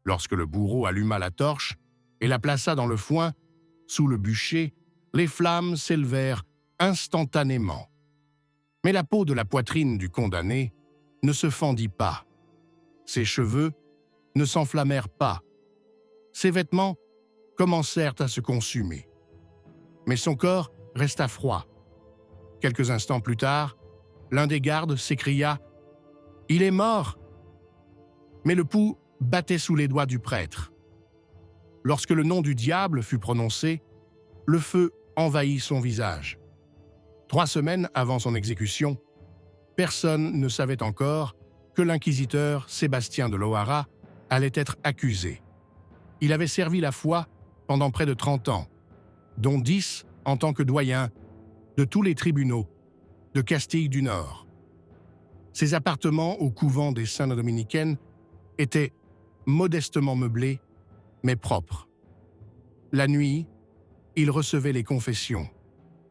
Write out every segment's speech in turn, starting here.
Lorsque le bourreau alluma la torche et la plaça dans le foin, sous le bûcher, les flammes s'élevèrent instantanément. Mais la peau de la poitrine du condamné ne se fendit pas. Ses cheveux ne s'enflammèrent pas. Ses vêtements commencèrent à se consumer. Mais son corps resta froid. Quelques instants plus tard, l'un des gardes s'écria « Il est mort !» Mais le pouls battait sous les doigts du prêtre. Lorsque le nom du diable fut prononcé, le feu envahit son visage. 3 semaines avant son exécution, personne ne savait encore que l'inquisiteur Sébastien de Loara allait être accusé. Il avait servi la foi pendant près de 30 ans, dont 10 en tant que doyen de tous les tribunaux de Castille du Nord. Ses appartements au couvent des Saintes dominicaines étaient modestement meublés, mais propres. La nuit, il recevait les confessions,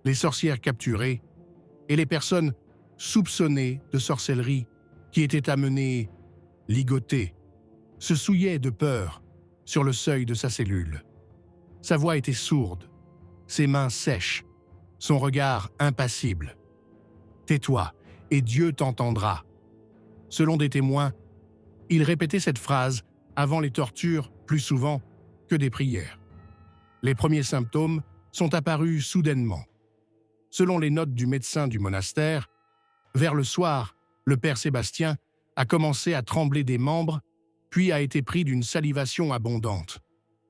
les sorcières capturées et les personnes soupçonnées de sorcellerie qui étaient amenées, ligotées, se souillaient de peur sur le seuil de sa cellule. Sa voix était sourde, ses mains sèches, son regard impassible. « Tais-toi, et Dieu t'entendra ». Selon des témoins, il répétait cette phrase avant les tortures plus souvent que des prières. Les premiers symptômes sont apparus soudainement. Selon les notes du médecin du monastère, vers le soir, le père Sébastien a commencé à trembler des membres, puis a été pris d'une salivation abondante,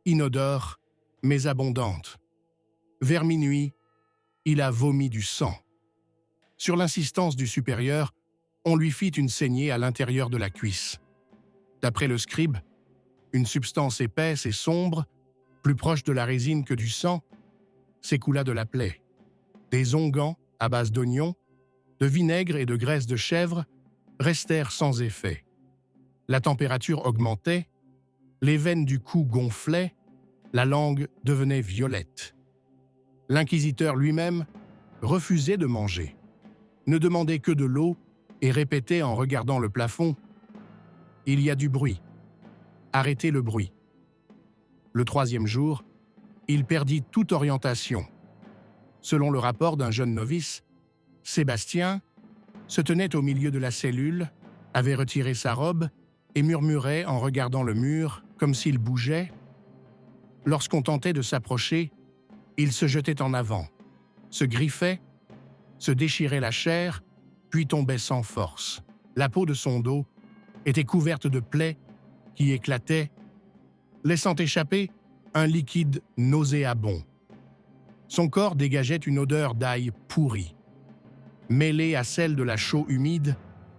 inodore mais abondante. Vers minuit, il a vomi du sang. Sur l'insistance du supérieur, on lui fit une saignée à l'intérieur de la cuisse. D'après le scribe, une substance épaisse et sombre, plus proche de la résine que du sang, s'écoula de la plaie. Des onguents à base d'oignons, de vinaigre et de graisse de chèvre restèrent sans effet. La température augmentait, les veines du cou gonflaient, la langue devenait violette. L'inquisiteur lui-même refusait de manger, ne demandait que de l'eau et répétait en regardant le plafond « Il y a du bruit. Arrêtez le bruit. » Le 3e jour, il perdit toute orientation. Selon le rapport d'un jeune novice, Sébastien se tenait au milieu de la cellule, avait retiré sa robe et murmurait en regardant le mur comme s'il bougeait. Lorsqu'on tentait de s'approcher, il se jetait en avant, se griffait, se déchirait la chair, puis tombait sans force. La peau de son dos était couverte de plaies qui éclataient, laissant échapper un liquide nauséabond. Son corps dégageait une odeur d'ail pourri, mêlée à celle de la chaux humide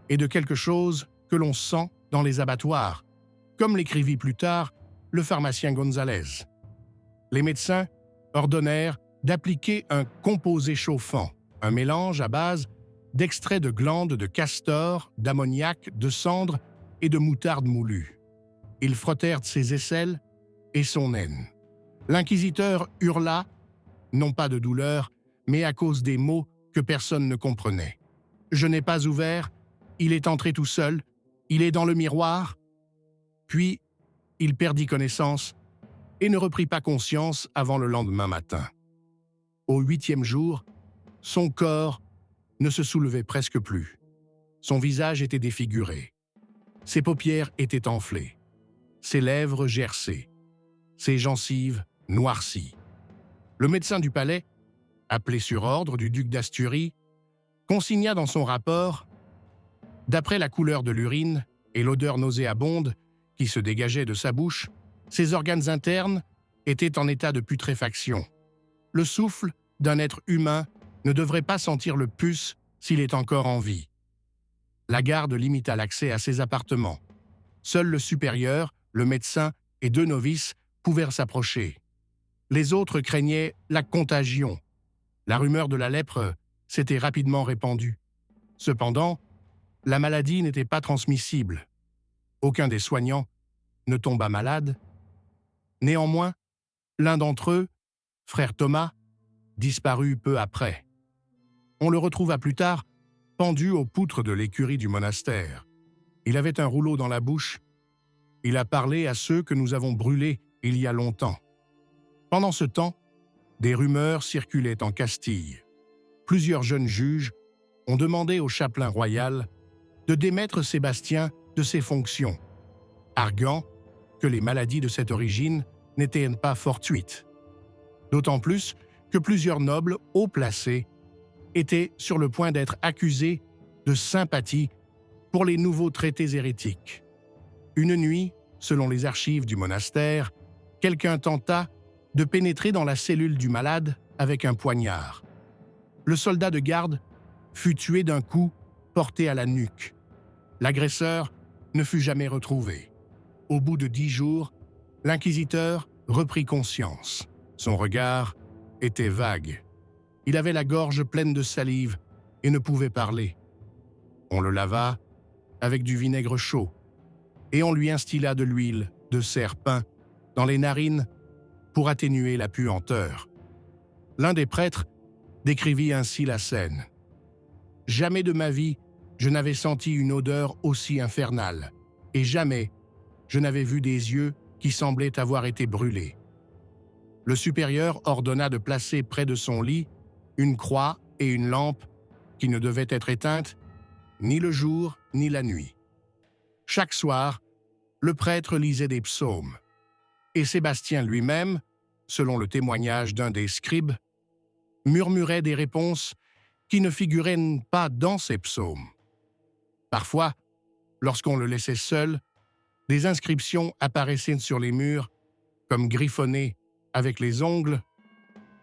et de quelque chose que l'on sent dans les abattoirs, comme l'écrivit plus tard le pharmacien Gonzalez. Les médecins ordonnèrent d'appliquer un composé chauffant, un mélange à base d'extrait de glandes de castor, d'ammoniac, de cendre et de moutarde moulue. Ils frottèrent ses aisselles et son aine. L'inquisiteur hurla, non pas de douleur, mais à cause des mots que personne ne comprenait. « Je n'ai pas ouvert, il est entré tout seul, il est dans le miroir. » Puis, il perdit connaissance et ne reprit pas conscience avant le lendemain matin. Au 8e jour, son corps ne se soulevait presque plus. Son visage était défiguré. Ses paupières étaient enflées. Ses lèvres gercées. Ses gencives noircies. Le médecin du palais, appelé sur ordre du duc d'Asturie, consigna dans son rapport « D'après la couleur de l'urine et l'odeur nauséabonde qui se dégageait de sa bouche, ses organes internes étaient en état de putréfaction. Le souffle d'un être humain ne devrait pas sentir le pus s'il est encore en vie. » La garde limita l'accès à ses appartements. Seul le supérieur, le médecin et 2 novices pouvaient s'approcher. Les autres craignaient la contagion. La rumeur de la lèpre s'était rapidement répandue. Cependant, la maladie n'était pas transmissible. Aucun des soignants ne tomba malade. Néanmoins, l'un d'entre eux, frère Thomas, disparut peu après. On le retrouva plus tard pendu aux poutres de l'écurie du monastère. Il avait un rouleau dans la bouche Il a parlé à ceux que nous avons brûlés il y a longtemps. » Pendant ce temps, des rumeurs circulaient en Castille. Plusieurs jeunes juges ont demandé au chapelain royal de démettre Sébastien de ses fonctions, arguant que les maladies de cette origine n'étaient pas fortuites. D'autant plus que plusieurs nobles haut placés étaient sur le point d'être accusés de sympathie pour les nouveaux traités hérétiques. Une nuit, selon les archives du monastère, quelqu'un tenta de pénétrer dans la cellule du malade avec un poignard. Le soldat de garde fut tué d'un coup porté à la nuque. L'agresseur ne fut jamais retrouvé. Au bout de 10 jours, l'inquisiteur reprit conscience. Son regard était vague. Il avait la gorge pleine de salive et ne pouvait parler. On le lava avec du vinaigre chaud et on lui instilla de l'huile de serpin dans les narines pour atténuer la puanteur. L'un des prêtres décrivit ainsi la scène. « Jamais de ma vie je n'avais senti une odeur aussi infernale, et jamais je n'avais vu des yeux qui semblaient avoir été brûlés. » Le supérieur ordonna de placer près de son lit une croix et une lampe qui ne devaient être éteintes ni le jour ni la nuit. Chaque soir, le prêtre lisait des psaumes, et Sébastien lui-même, selon le témoignage d'un des scribes, murmurait des réponses qui ne figuraient pas dans ces psaumes. Parfois, lorsqu'on le laissait seul, des inscriptions apparaissaient sur les murs, comme griffonnées avec les ongles.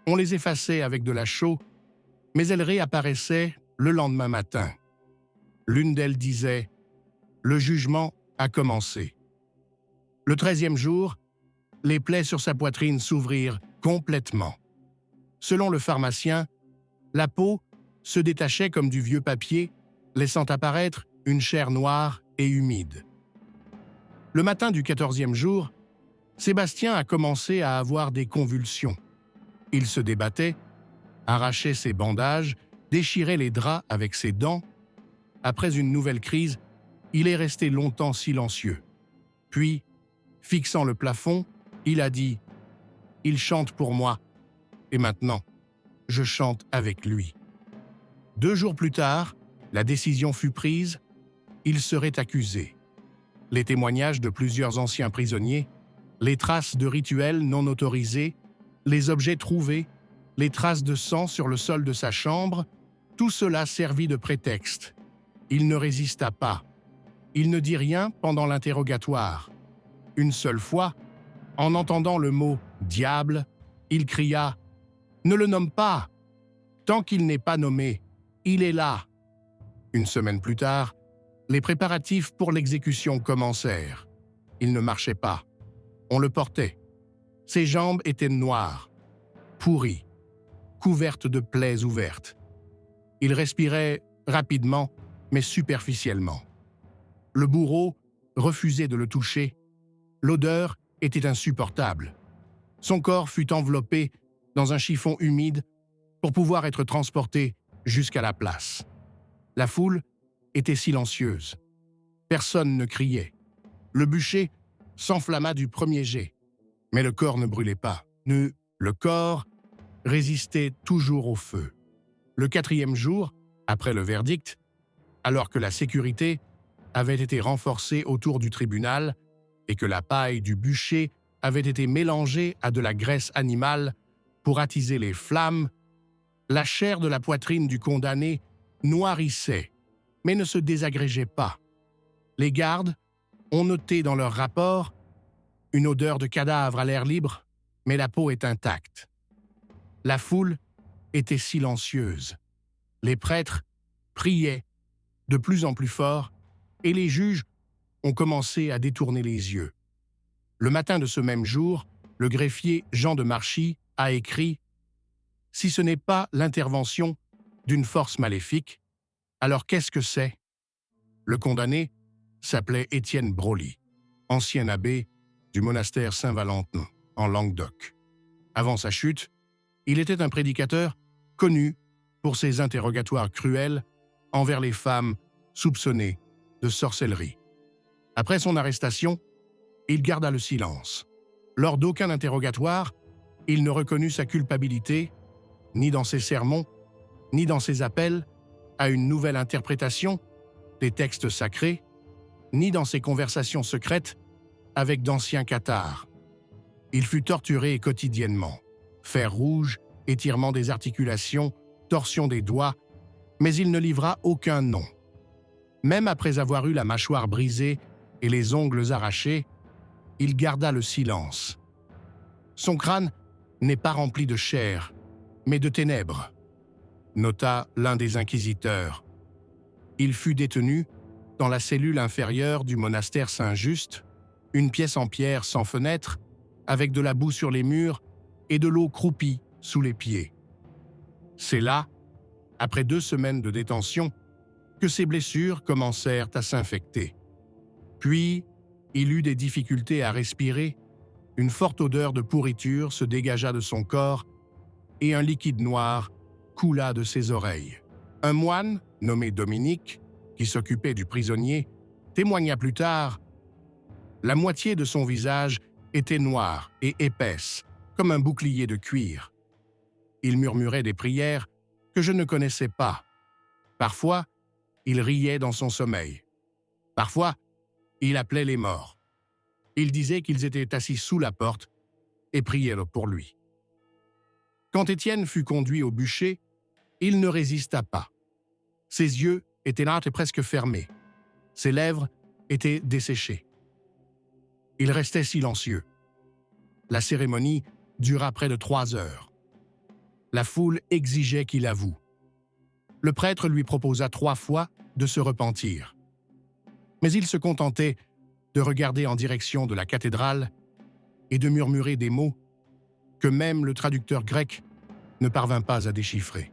On les effaçait avec de la chaux, mais elles réapparaissaient le lendemain matin. L'une d'elles disait « Le jugement a commencé ». Le 13e jour, les plaies sur sa poitrine s'ouvrirent complètement. Selon le pharmacien, la peau se détachait comme du vieux papier, laissant apparaître une chair noire et humide. Le matin du 14e jour, Sébastien a commencé à avoir des convulsions. Il se débattait, arrachait ses bandages, déchirait les draps avec ses dents. Après une nouvelle crise, il est resté longtemps silencieux. Puis, fixant le plafond, il a dit « Il chante pour moi, et maintenant, je chante avec lui. » 2 jours plus tard, la décision fut prise, il serait accusé. Les témoignages de plusieurs anciens prisonniers, les traces de rituels non autorisés, les objets trouvés, les traces de sang sur le sol de sa chambre, tout cela servit de prétexte. Il ne résista pas. Il ne dit rien pendant l'interrogatoire. Une seule fois, en entendant le mot « diable », il cria « Ne le nomme pas ! Tant qu'il n'est pas nommé, il est là !» Une semaine plus tard, les préparatifs pour l'exécution commencèrent. Il ne marchait pas. On le portait. Ses jambes étaient noires, pourries, couvertes de plaies ouvertes. Il respirait rapidement, mais superficiellement. Le bourreau refusait de le toucher. L'odeur était insupportable. Son corps fut enveloppé dans un chiffon humide pour pouvoir être transporté jusqu'à la place. La foule était silencieuse. Personne ne criait. Le bûcher s'enflamma du premier jet, mais le corps ne brûlait pas. Le corps résistait toujours au feu. Le 4e jour, après le verdict, alors que la sécurité avait été renforcée autour du tribunal et que la paille du bûcher avait été mélangée à de la graisse animale pour attiser les flammes, la chair de la poitrine du condamné noirissait, mais ne se désagrégeait pas. Les gardes ont noté dans leur rapport une odeur de cadavre à l'air libre, mais la peau est intacte. La foule était silencieuse. Les prêtres priaient de plus en plus fort et les juges ont commencé à détourner les yeux. Le matin de ce même jour, le greffier Jean de Marchis a écrit « Si ce n'est pas l'intervention d'une force maléfique, alors qu'est-ce que c'est ?» Le condamné s'appelait Étienne Broglie, ancien abbé du monastère Saint-Valentin, en Languedoc. Avant sa chute, il était un prédicateur connu pour ses interrogatoires cruels envers les femmes soupçonnées de sorcellerie. Après son arrestation, Il garda le silence. Lors d'aucun interrogatoire, il ne reconnut sa culpabilité, ni dans ses sermons, ni dans ses appels à une nouvelle interprétation des textes sacrés, ni dans ses conversations secrètes avec d'anciens cathares. Il fut torturé quotidiennement. Fer rouge, étirement des articulations, torsion des doigts, mais il ne livra aucun nom. Même après avoir eu la mâchoire brisée et les ongles arrachés, il garda le silence. Son crâne n'est pas rempli de chair, mais de ténèbres, nota l'un des inquisiteurs. Il fut détenu dans la cellule inférieure du monastère Saint-Just, une pièce en pierre sans fenêtre, avec de la boue sur les murs et de l'eau croupie sous les pieds. C'est là, après 2 semaines de détention, que ses blessures commencèrent à s'infecter. Puis, il eut des difficultés à respirer, une forte odeur de pourriture se dégagea de son corps et un liquide noir coula de ses oreilles. Un moine, nommé Dominique, qui s'occupait du prisonnier, témoigna plus tard « La moitié de son visage était noire et épaisse, comme un bouclier de cuir. Il murmurait des prières que je ne connaissais pas. Parfois, il riait dans son sommeil. Parfois, il appelait les morts. Il disait qu'ils étaient assis sous la porte et priaient pour lui. » Quand Étienne fut conduit au bûcher, il ne résista pas. Ses yeux étaient larges et presque fermés. Ses lèvres étaient desséchées. Il restait silencieux. La cérémonie dura près de 3 heures. La foule exigeait qu'il avoue. Le prêtre lui proposa 3 fois de se repentir. Mais il se contentait de regarder en direction de la cathédrale et de murmurer des mots que même le traducteur grec ne parvint pas à déchiffrer.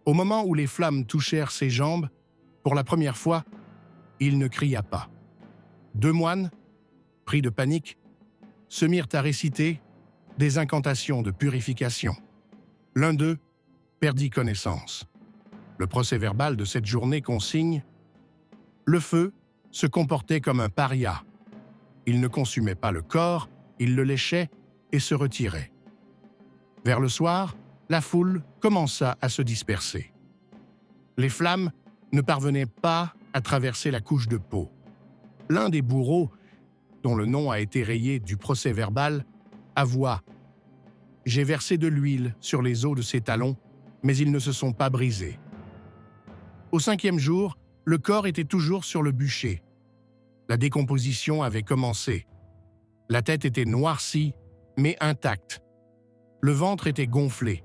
Au moment où les flammes touchèrent ses jambes, pour la première fois, il ne cria pas. 2 moines, pris de panique, se mirent à réciter des incantations de purification. L'un d'eux perdit connaissance. Le procès-verbal de cette journée consigne « Le feu se comportait comme un paria. Il ne consumait pas le corps, il le léchait et se retirait. » Vers le soir, la foule commença à se disperser. Les flammes ne parvenaient pas à traverser la couche de peau. L'un des bourreaux, dont le nom a été rayé du procès-verbal, avoua « J'ai versé de l'huile sur les os de ses talons, mais ils ne se sont pas brisés. » Au 5e jour, le corps était toujours sur le bûcher. La décomposition avait commencé. La tête était noircie, mais intacte. Le ventre était gonflé.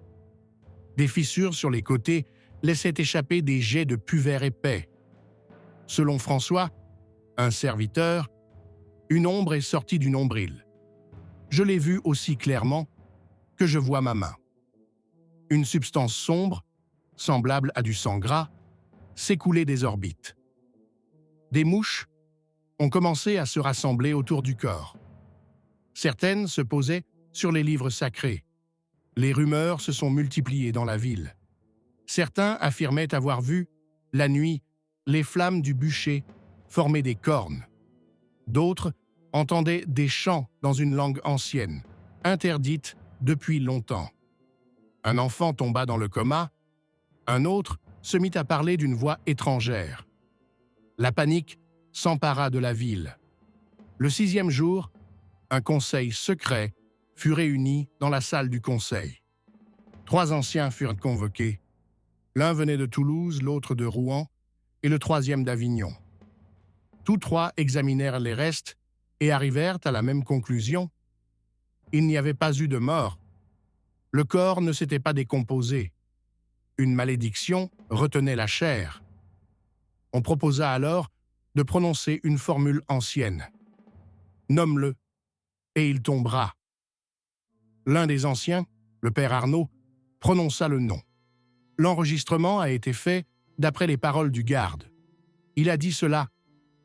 Des fissures sur les côtés laissaient échapper des jets de puvère épais. Selon François, un serviteur, une ombre est sortie du nombril. Je l'ai vue aussi clairement que je vois ma main. Une substance sombre, semblable à du sang gras, s'écoulait des orbites. Des mouches ont commencé à se rassembler autour du corps. Certaines se posaient sur les livres sacrés. Les rumeurs se sont multipliées dans la ville. Certains affirmaient avoir vu, la nuit, les flammes du bûcher former des cornes. D'autres entendaient des chants dans une langue ancienne, interdite depuis longtemps. Un enfant tomba dans le coma, un autre se mit à parler d'une voix étrangère. La panique s'empara de la ville. Le 6e jour, un conseil secret fut réuni dans la salle du conseil. 3 anciens furent convoqués. L'un venait de Toulouse, l'autre de Rouen et le 3e d'Avignon. Tous 3 examinèrent les restes et arrivèrent à la même conclusion. Il n'y avait pas eu de mort. Le corps ne s'était pas décomposé. Une malédiction retenait la chair. On proposa alors de prononcer une formule ancienne. « Nomme-le, et il tombera. » L'un des anciens, le père Arnaud, prononça le nom. L'enregistrement a été fait d'après les paroles du garde. Il a dit cela,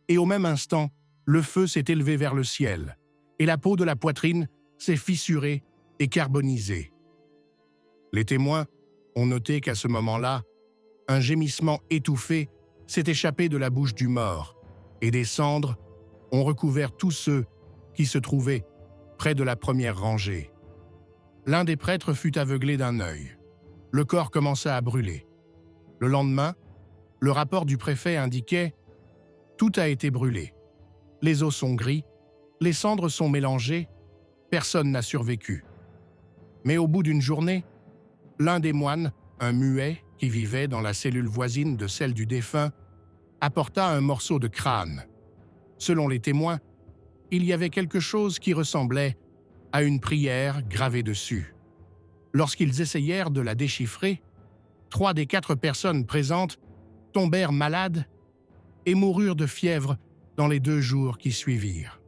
et au même instant, le feu s'est élevé vers le ciel, et la peau de la poitrine s'est fissurée et carbonisée. Les témoins ont noté qu'à ce moment-là, un gémissement étouffé s'est échappé de la bouche du mort, et des cendres ont recouvert tous ceux qui se trouvait près de la première rangée. L'un des prêtres fut aveuglé d'un œil. Le corps commença à brûler. Le lendemain, le rapport du préfet indiquait « Tout a été brûlé. Les os sont gris, les cendres sont mélangées, personne n'a survécu. » Mais au bout d'une journée, l'un des moines, un muet qui vivait dans la cellule voisine de celle du défunt, apporta un morceau de crâne. Selon les témoins, il y avait quelque chose qui ressemblait à une prière gravée dessus. Lorsqu'ils essayèrent de la déchiffrer, 3 des 4 personnes présentes tombèrent malades et moururent de fièvre dans les 2 jours qui suivirent.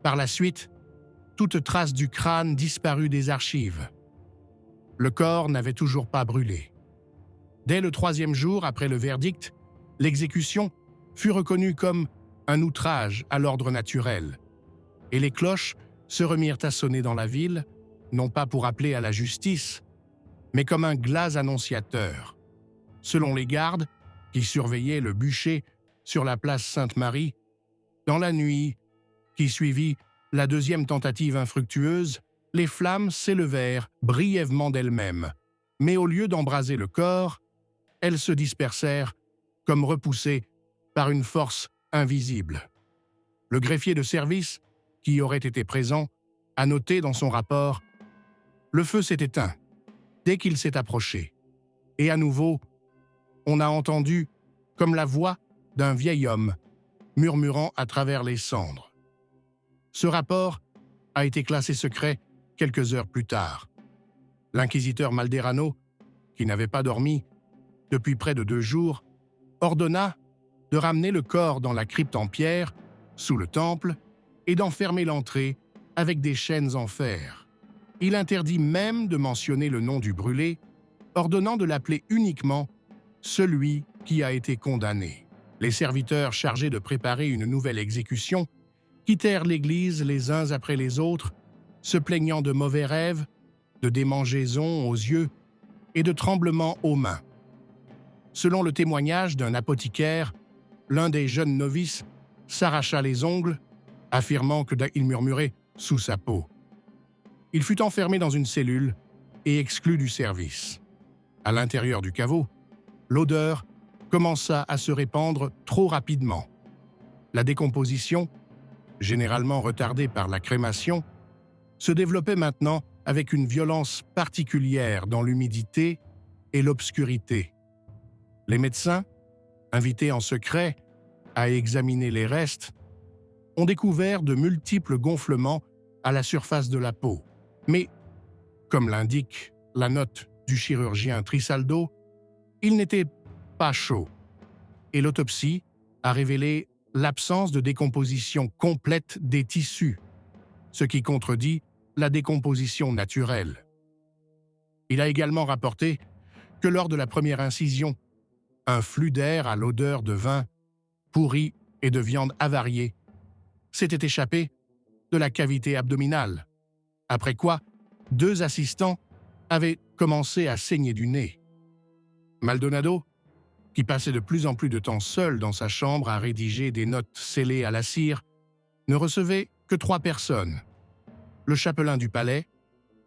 Par la suite, toute trace du crâne disparut des archives. Le corps n'avait toujours pas brûlé. Dès le 3e jour après le verdict, l'exécution fut reconnue comme un outrage à l'ordre naturel, et les cloches se remirent à sonner dans la ville, non pas pour appeler à la justice, mais comme un glas annonciateur. Selon les gardes, qui surveillaient le bûcher sur la place Sainte-Marie, dans la nuit qui suivit la 2e tentative infructueuse, les flammes s'élevèrent brièvement d'elles-mêmes, mais au lieu d'embraser le corps, elles se dispersèrent comme repoussées par une force invisible. Le greffier de service, qui y aurait été présent, a noté dans son rapport « Le feu s'est éteint dès qu'il s'est approché, et à nouveau, on a entendu comme la voix d'un vieil homme murmurant à travers les cendres. » Ce rapport a été classé secret quelques heures plus tard. L'inquisiteur Malderano, qui n'avait pas dormi depuis près de 2 jours, ordonna de ramener le corps dans la crypte en pierre, sous le temple, et d'enfermer l'entrée avec des chaînes en fer. Il interdit même de mentionner le nom du brûlé, ordonnant de l'appeler uniquement « celui qui a été condamné ». Les serviteurs chargés de préparer une nouvelle exécution quittèrent l'église les uns après les autres, se plaignant de mauvais rêves, de démangeaisons aux yeux et de tremblements aux mains. Selon le témoignage d'un apothicaire, l'un des jeunes novices s'arracha les ongles, affirmant qu'il murmurait sous sa peau. Il fut enfermé dans une cellule et exclu du service. À l'intérieur du caveau, l'odeur commença à se répandre trop rapidement. La décomposition, généralement retardée par la crémation, se développait maintenant avec une violence particulière dans l'humidité et l'obscurité. Les médecins, invités en secret à examiner les restes, ont découvert de multiples gonflements à la surface de la peau. Mais, comme l'indique la note du chirurgien Trisaldo, il n'était pas chaud, et l'autopsie a révélé l'absence de décomposition complète des tissus, ce qui contredit la décomposition naturelle. Il a également rapporté que lors de la première incision, un flux d'air à l'odeur de vin pourri et de viande avariée s'était échappé de la cavité abdominale, après quoi 2 assistants avaient commencé à saigner du nez. Maldonado, qui passait de plus en plus de temps seul dans sa chambre à rédiger des notes scellées à la cire, ne recevait que 3 personnes: le chapelain du palais,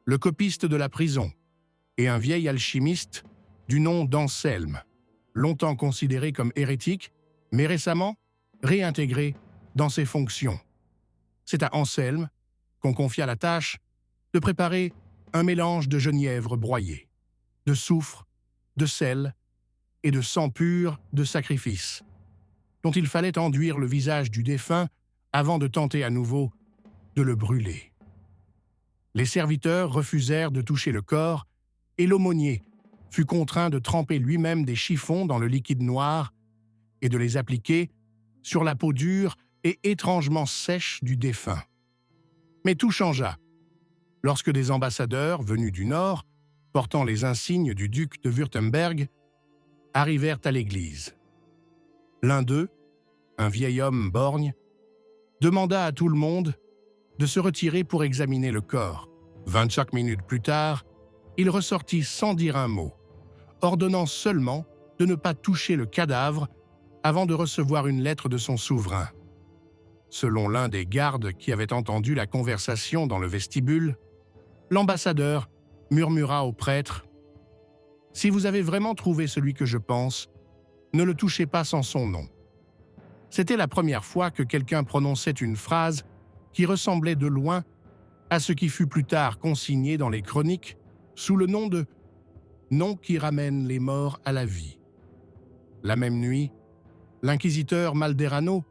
le copiste de la prison et un vieil alchimiste du nom d'Anselme, longtemps considéré comme hérétique, mais récemment réintégré dans ses fonctions. C'est à Anselme qu'on confia la tâche de préparer un mélange de genièvre broyée, de soufre, de sel et de sang pur de sacrifice, dont il fallait enduire le visage du défunt avant de tenter à nouveau de le brûler. Les serviteurs refusèrent de toucher le corps et l'aumônier fut contraint de tremper lui-même des chiffons dans le liquide noir et de les appliquer sur la peau dure et étrangement sèche du défunt. Mais tout changea lorsque des ambassadeurs venus du Nord, portant les insignes du duc de Wurtemberg, arrivèrent à l'église. L'un d'eux, un vieil homme borgne, demanda à tout le monde de se retirer pour examiner le corps. 25 minutes plus tard, il ressortit sans dire un mot, ordonnant seulement de ne pas toucher le cadavre avant de recevoir une lettre de son souverain. Selon l'un des gardes qui avait entendu la conversation dans le vestibule, l'ambassadeur murmura au prêtre « Si vous avez vraiment trouvé celui que je pense, ne le touchez pas sans son nom. » C'était la première fois que quelqu'un prononçait une phrase qui ressemblait de loin à ce qui fut plus tard consigné dans les chroniques sous le nom de « nom qui ramène les morts à la vie ». La même nuit, l'inquisiteur Malderano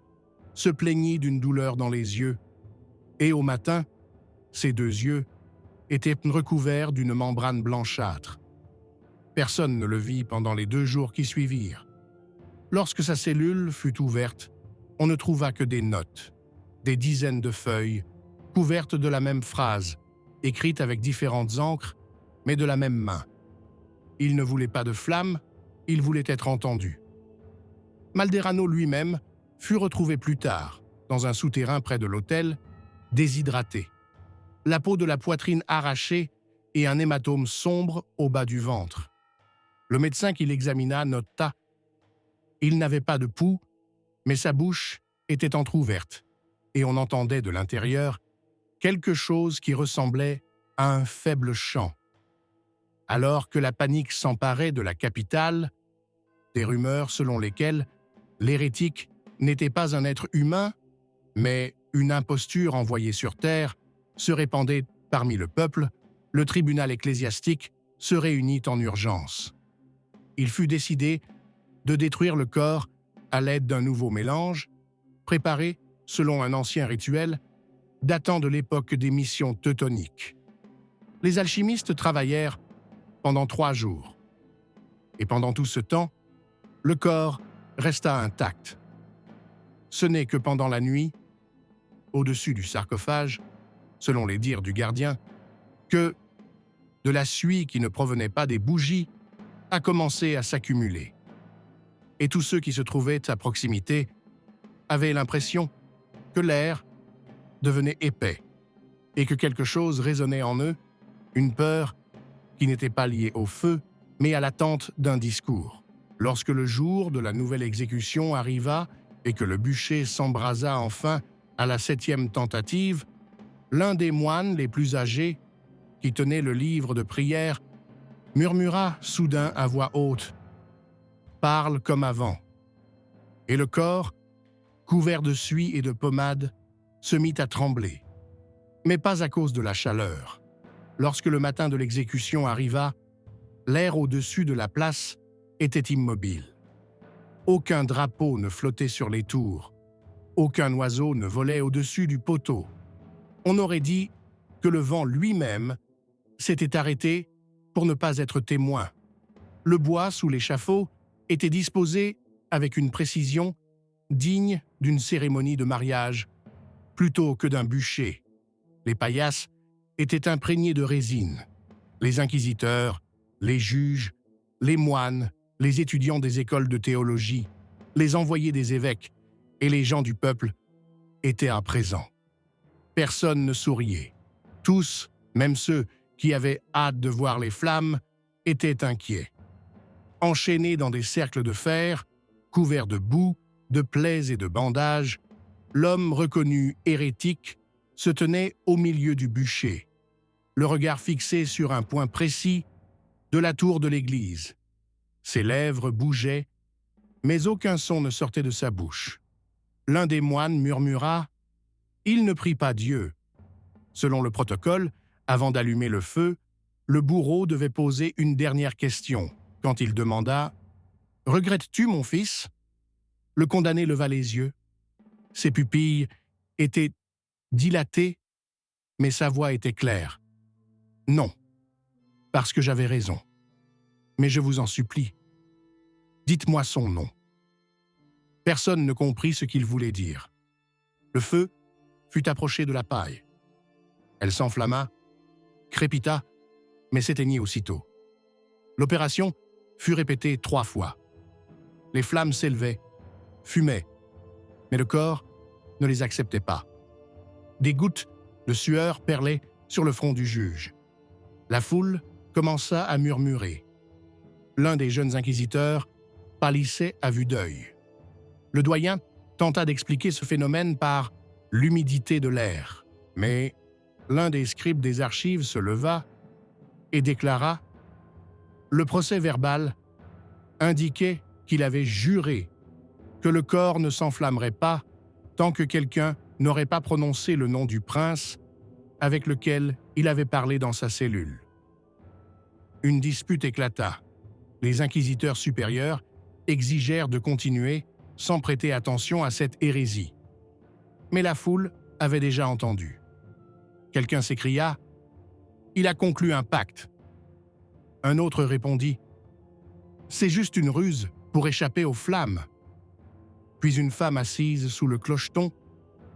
se plaignit d'une douleur dans les yeux, et au matin, ses 2 yeux étaient recouverts d'une membrane blanchâtre. Personne ne le vit pendant les 2 jours qui suivirent. Lorsque sa cellule fut ouverte, on ne trouva que des notes, des dizaines de feuilles, couvertes de la même phrase, écrite avec différentes encres, mais de la même main. Il ne voulait pas de flamme, il voulait être entendu. Malderano lui-même fut retrouvé plus tard, dans un souterrain près de l'hôtel, déshydraté, la peau de la poitrine arrachée et un hématome sombre au bas du ventre. Le médecin qui l'examina nota « Il n'avait pas de pouls, mais sa bouche était entr'ouverte, et on entendait de l'intérieur quelque chose qui ressemblait à un faible chant. » Alors que la panique s'emparait de la capitale, des rumeurs selon lesquelles l'hérétique n'était pas un être humain, mais une imposture envoyée sur terre, se répandaient parmi le peuple, le tribunal ecclésiastique se réunit en urgence. Il fut décidé de détruire le corps à l'aide d'un nouveau mélange, préparé selon un ancien rituel datant de l'époque des missions teutoniques. Les alchimistes travaillèrent pendant 3 jours. Et pendant tout ce temps, le corps resta intact. Ce n'est que pendant la nuit, au-dessus du sarcophage, selon les dires du gardien, que de la suie qui ne provenait pas des bougies a commencé à s'accumuler. Et tous ceux qui se trouvaient à proximité avaient l'impression que l'air devenait épais et que quelque chose résonnait en eux, une peur qui n'était pas liée au feu, mais à l'attente d'un discours. Lorsque le jour de la nouvelle exécution arriva et que le bûcher s'embrasa enfin à la 7e tentative, l'un des moines les plus âgés, qui tenait le livre de prière, murmura soudain à voix haute « Parle comme avant ». Et le corps, couvert de suie et de pommade, se mit à trembler. Mais pas à cause de la chaleur. Lorsque le matin de l'exécution arriva, l'air au-dessus de la place était immobile. Aucun drapeau ne flottait sur les tours. Aucun oiseau ne volait au-dessus du poteau. On aurait dit que le vent lui-même s'était arrêté pour ne pas être témoin. Le bois sous l'échafaud était disposé avec une précision digne d'une cérémonie de mariage, plutôt que d'un bûcher. Les paillasses étaient imprégnées de résine. Les inquisiteurs, les juges, les moines, les étudiants des écoles de théologie, les envoyés des évêques et les gens du peuple étaient à présent. Personne ne souriait. Tous, même ceux qui avaient hâte de voir les flammes, étaient inquiets. Enchaînés dans des cercles de fer, couverts de boue, de plaies et de bandages, l'homme reconnu hérétique se tenait au milieu du bûcher, le regard fixé sur un point précis de la tour de l'église. Ses lèvres bougeaient, mais aucun son ne sortait de sa bouche. L'un des moines murmura « Il ne prie pas Dieu ». Selon le protocole, avant d'allumer le feu, le bourreau devait poser une dernière question. Quand il demanda « Regrettes-tu, mon fils ?» Le condamné leva les yeux. Ses pupilles étaient dilatées, mais sa voix était claire. « Non, parce que j'avais raison. Mais je vous en supplie, dites-moi son nom. » Personne ne comprit ce qu'il voulait dire. Le feu fut approché de la paille. Elle s'enflamma, crépita, mais s'éteignit aussitôt. L'opération fut répétée 3 fois. Les flammes s'élevaient, fumaient, mais le corps ne les acceptait pas. Des gouttes de sueur perlaient sur le front du juge. La foule commença à murmurer. L'un des jeunes inquisiteurs pâlissait à vue d'œil. Le doyen tenta d'expliquer ce phénomène par l'humidité de l'air. Mais l'un des scribes des archives se leva et déclara « Le procès-verbal indiquait qu'il avait juré que le corps ne s'enflammerait pas tant que quelqu'un n'aurait pas prononcé le nom du prince avec lequel il avait parlé dans sa cellule. » Une dispute éclata. Les inquisiteurs supérieurs exigèrent de continuer sans prêter attention à cette hérésie. Mais la foule avait déjà entendu. Quelqu'un s'écria « Il a conclu un pacte ». Un autre répondit « C'est juste une ruse pour échapper aux flammes ». Puis une femme assise sous le clocheton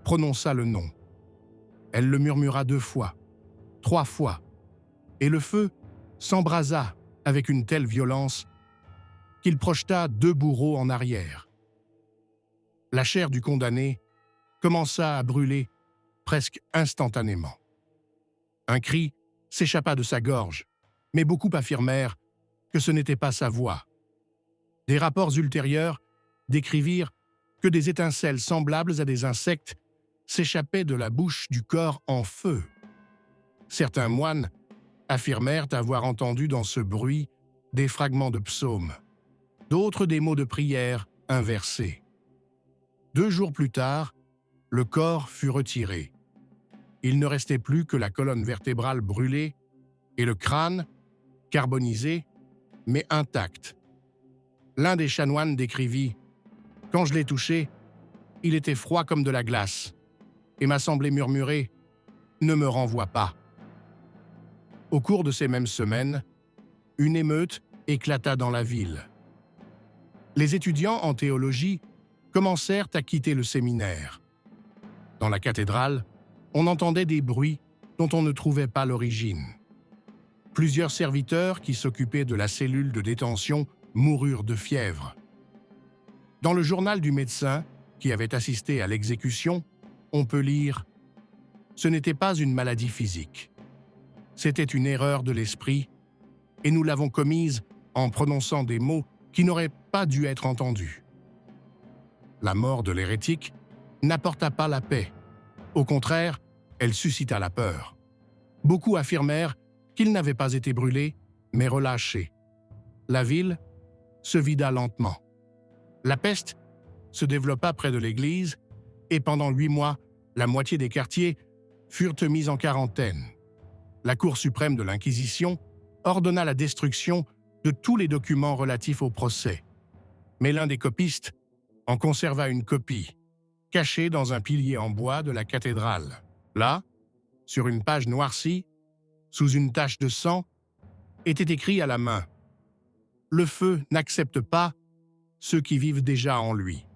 prononça le nom. Elle le murmura 2 fois, 3 fois, et le feu s'embrasa avec une telle violence qu'il projeta 2 bourreaux en arrière. La chair du condamné commença à brûler presque instantanément. Un cri s'échappa de sa gorge, mais beaucoup affirmèrent que ce n'était pas sa voix. Des rapports ultérieurs décrivirent que des étincelles semblables à des insectes s'échappaient de la bouche du corps en feu. Certains moines affirmèrent avoir entendu dans ce bruit des fragments de psaumes, d'autres des mots de prière inversés. 2 jours plus tard, le corps fut retiré. Il ne restait plus que la colonne vertébrale brûlée et le crâne, carbonisé, mais intact. L'un des chanoines décrivit « Quand je l'ai touché, il était froid comme de la glace, et m'a semblé murmurer « Ne me renvoie pas ». Au cours de ces mêmes semaines, une émeute éclata dans la ville. Les étudiants en théologie commencèrent à quitter le séminaire. Dans la cathédrale, on entendait des bruits dont on ne trouvait pas l'origine. Plusieurs serviteurs qui s'occupaient de la cellule de détention moururent de fièvre. Dans le journal du médecin qui avait assisté à l'exécution, on peut lire « Ce n'était pas une maladie physique. C'était une erreur de l'esprit, et nous l'avons commise en prononçant des mots qui n'auraient pas dû être entendus. » La mort de l'hérétique n'apporta pas la paix. Au contraire, elle suscita la peur. Beaucoup affirmèrent qu'il n'avait pas été brûlé, mais relâché. La ville se vida lentement. La peste se développa près de l'église, et pendant 8 mois, la moitié des quartiers furent mis en quarantaine. La Cour suprême de l'Inquisition ordonna la destruction de tous les documents relatifs au procès. Mais l'un des copistes en conserva une copie, cachée dans un pilier en bois de la cathédrale. Là, sur une page noircie, sous une tache de sang, était écrit à la main « Le feu n'accepte pas ceux qui vivent déjà en lui ».